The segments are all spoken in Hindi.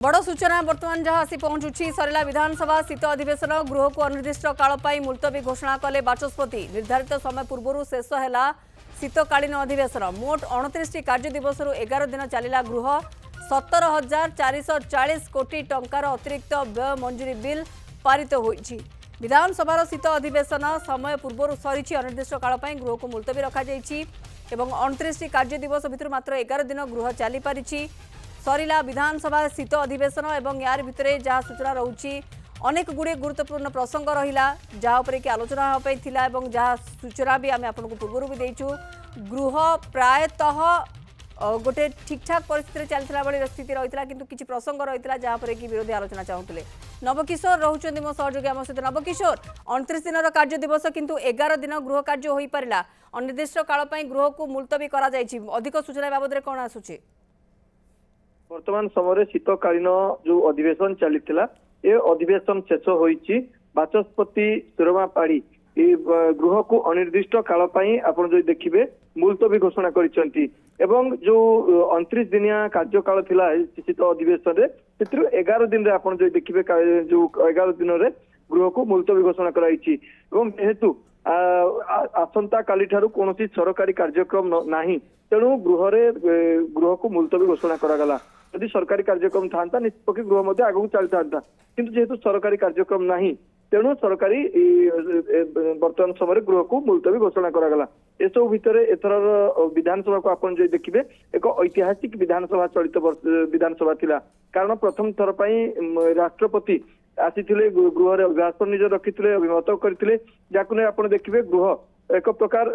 बड़ सूचना बर्तमान जहाँ आसी पहुंचुछि सरला विधानसभा शीत अधिवेशन गृह को अनिर्दिष्ट काल पर मुलतवी घोषणा कले बाचस्पति निर्धारित समय पूर्व शेष है शीतकालीन अधिवेशन मोट 29 कार्य दिवस 11 दिन चलला गृह 17,440 कोटी टंकार अतिरिक्त व्यय मंजूरी बिल पारित होइछि। विधानसभा शीत अधिवेशन समय पूर्व सरी अनिर्दिष्ट काल पर गृह को मुलतवी रखा जाइछि एवं 29 कार्य दिवस भितर मात्र 11 दिन गृह चली पारिछि। सरिला विधानसभा शीत अधिवेशन एवं यार भितरे जहाँ सूचना रहुछि अनेक गुड़े गुरुत्वपूर्ण प्रसंग रहिला जहाँ उपरे कि आलोचना होपाई थिला एवं जहाँ सूचना भी आमे आपनको पूर्व भी देइछु। गृह प्रायतः गोटे ठीक ठाक परिस्थिति चलता बड़ी स्थिति रही किंतु किछि प्रसंग रही जहाँ पर कि विरोधी आलोचना चाहूले। नवकिशोर रोचंदी मो सहयोगी आम सहित। नवकिशोर 29 दिन कार्य दिवस किंतु 11 दिन गृह कार्य हो पारा अनिर्दिष्ट काल पर गृह को मुलतवी करा जायछि। अधिक सूचना बाबद कौन आसुछि? वर्तमान समय शीतकालीन जो अधिवेशन चली ए अधिवेशन शेष होइछि। बाचस्पति सुरमा पाड़ी गृह को अनिर्दिष्ट काल पाई आपण जो देखिबे मुलतवी घोषणा करिसेंती एवं जो 29 दिनिया कार्यकाल थिला शीत अधिवेशन रे सेतिर 11 दिन रे आपण जो देखिबे जो 11 दिन रे गृह को मुलतवी घोषणा कराइछि एवं जेहेतु आसंता काली ठारू कोनोसी सरकारी कार्यक्रम नाही तेणु गृह को मुलतवी घोषणा करागला। यदि सरकारी कार्यक्रम था निष्पक्ष गृह मध्य आगू चली था किंतु जेहेतु सरकारी कार्यक्रम नाही तेणु सरकारी वर्तमान समय गृह को मुलतवी घोषणा करागला। एसबू भितर एथर विधानसभा को आप देखिए एक ऐतिहासिक विधानसभा चलित विधानसभा थिला कारण प्रथम थर राष्ट्रपति आसीथिले गृह रे अभिभाषण निज रखिथिले अभिमत करथिले जाकु ने आपण देखिबे गृह एक प्रकार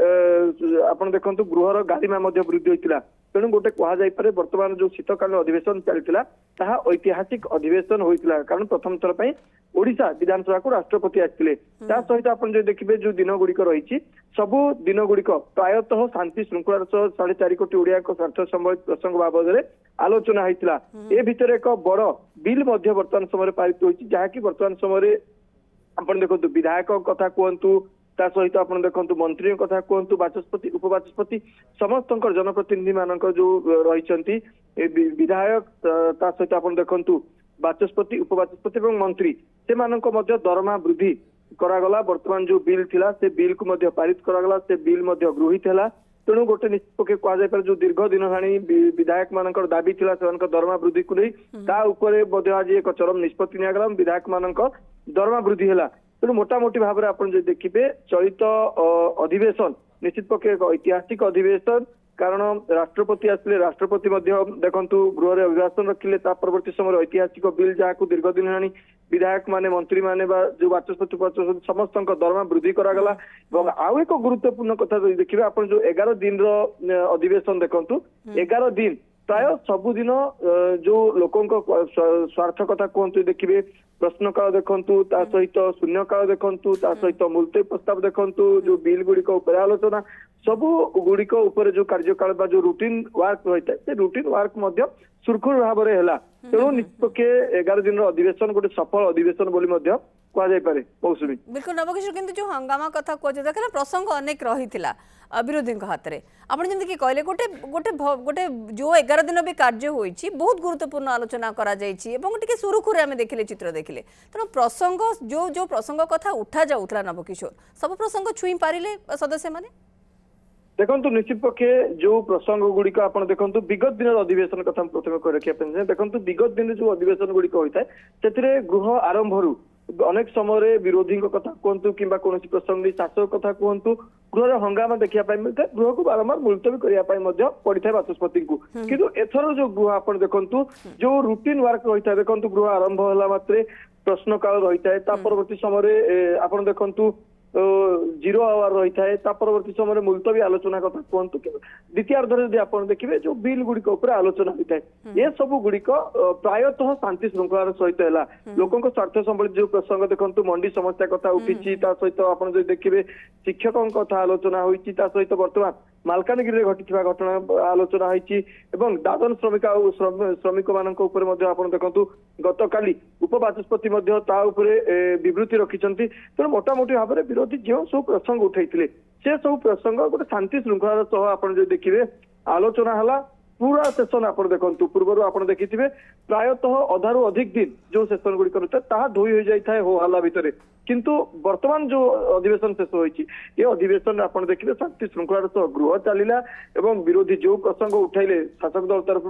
आपण देखंतु गृहर गारिमा मध्य वृद्धि होइतिला। तेणु गोटे कहा जाय पारे वर्तमान जो शीतकालीन अधिवेशन चलता ताहा ऐतिहासिक अधिवेशन होइतिला कारण प्रथम थर पई ओडिशा विधानसभा को राष्ट्रपति आसिथिले। ता सहित आपण जो देखिबे जो दिन गुड़िक रही सबु दिन गुड़िक प्रायतः शांति श्रृंखलार 4.5 कोटी ओडिया को स्वार्थ संबंधित प्रसंग बाबद आलोचना होइतिला। ए भितर एक बड़ बिल मध्य वर्तमान समय पारित होइछि जहाँकि वर्तमान समय आपण देखंतु विधायक कथा कहंतु ता सहित आपण देखंतु मंत्री कथा कहंतु बाचस्पति उपबाचस्पति समस्त जनप्रतिनिधि मानक जो रहिसंती विधायक ता सहित आपण देखंतु बाचस्पति उपबाचस्पति एवं मंत्री से मानक मध्य दरमा वृद्धि करागला। वर्तमान जो बिल थिला से बिल को मध्य पारित करागला से बिल मध्य गृहीत हैला। तेणु गोटे निष्पक्ष कह जाय पर जो दीर्घ दिन हाणी विधायक मानक दाबी थिला सेमानक दरमा वृद्धि को नहीं ता उपरे मध्य आज एक चरम निष्पत्ति नियागला विधायक मानक दरमा वृद्धि हैला। तेणु मोटामोटी भाव में देखिए चलित अधिवेशन निश्चित पक्षे एक ऐतिहासिक अधिवेशन कारण राष्ट्रपति आसले राष्ट्रपति देखंतु गृह रे अभिभाषण रखिले परवर्ती समय ऐतिहासिक बिल जहाँ दीर्घ दिन हानी विधायक माने मंत्री माने जो बाचस्पति समस्त दरमा वृद्धि करागला। आउ एक गुरुत्वपूर्ण कथा देखिए आप जो 11 दिन अधिवेशन देखंतु 11 दिन प्राय सबुदिन जो लोकों स्वार्थ कथा कहतु देखिए प्रश्न काल देखंतु ता सहित शून्य काल देखंतु ता सहित मुलतवी प्रस्ताव देखंतु जो बिल गुड़िक आलोचना सबु गुड़िक उपर जो कार्यकाल बा जो रूटीन वर्क रही है रूटीन वर्क मध्य सुरखुर भाव में है। तेणु निष्पक्ष 11 दिन अधिवेशन गोटे सफल अधिवेशन बोली मध्य कह जाय पारे। मौसुमी बिल्कुल नवकिशोर किंतु जो हंगामा कथा कहते देखा प्रसंग अनेक रही विरोधी हाथ में आप जमी कहले गोटे गोटे गोटे जो 11 दिन भी कार्य होइछि बहुत गुरुत्वपूर्ण आलोचना करा जाइछि एवं टिके सुरुखुरे आमे देखिले चित्र देखिले तेणु प्रसंग जो जो प्रसंग कथा उठा जाउथला नवकिशोर सब प्रसंग छुई पारिले सदस्य माने देखंतु निश्चित पक्षे जो प्रसंग गुड़िक आप देखंतु विगत दिन अधिवेशन कथा प्रथम कह रखा देखंतु विगत दिन जो अधिवेशन गुड़िक होता है से गृह आरंभरू अनेक समय विरोधी कथा कहतु कि कौन प्रसंग शासक कथा कहतु गृह हंगामा देखा मिलता है गृह को बारंबार मुलतवी करने पड़ी था बाचस्पति को किंतु एथर जो गृह आप देखंतु जो रूटीन वर्क रही है देखंतु गृह आरंभ होला मात्रे प्रश्न काल रही है परवर्ती समय आप देखंतु जीरो आवर रही है परवर्ती समय मुलतवी आलोचना कथा कहतु द्वितीयार्धर यदि आप देखिए जो बिल गुड़िक आलोचना होता है ये सब गुड़िक प्रायतः शांति श्रृंखलार सहित है लोकों स्वार्थ संबंधित जो प्रसंग देखंतु मंडी समस्या कथा उठी सहित आप देखिए शिक्षकों कथा आलोचना होती सहित वर्तमान मालकानगिरी घटी घटना आलोचना होती दादन श्रमिक मानक आप देखु गत काली उपबाचस्पति विवृत्ति रखिंट तेणु मोटामोटी भाव में विरोधी जो सब प्रसंग उठाई से सब प्रसंग गोटे शांति श्रृंखलार सह आप देखिए आलोचना है पूरा सेशन आप देखु पूर्व आप देखिए प्रायतः अधारू अधिक दिन जो सेशन गुड़िक रहता है धोई हो जाए हो हल्ला भितर किंतु वर्तमान जो अधिवेशन शेष होती ये अधिवेशन आप देखिए शांति श्रृंखलार सह गृह चलला एवं विरोधी जो प्रसंग उठाइले शासक दल तरफ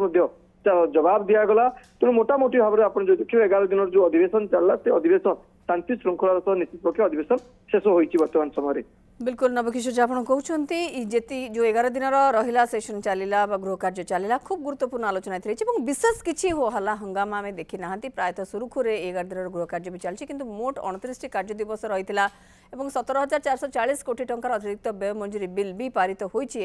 जवाब दिगला तेणु मोटामोटी भाव में आप देखिए 11 दिन जो अधिवेशन चलला से अधिवेशन शांति श्रृंखलार सह निश्चित पक्ष अधिवेशन शेष होती वर्तमान समय। बिल्कुल नवकिशोर जी आपन कहते जेती जो 11 दिन रहा सेशन चलला गृह कार्य चलला खूब गुरुत्वपूर्ण आलोचना विशेष किसी हो हल्ला हंगामा आम देखी ना प्रायतः सुरुखुरे 11 दिन गृह कार्य भी चलती किंतु मोट 29 कार्य दिवस रही 17,440 कोटी टंकार अतिरिक्त व्यय मंजूरी बिल भी पारित होती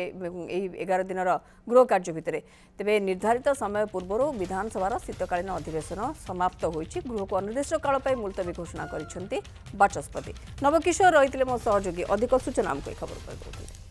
11 दिन गृह कार्य भितर तेज निर्धारित समय पूर्व विधानसभा शीतकालीन अधिवेशन समाप्त होती गृह को अनिर्दिष्ट काल मुलतवी घोषणा कर बाचस्पति। नवकिशोर रही मो सहयोगी अधिक सूचना आमको खबर कर।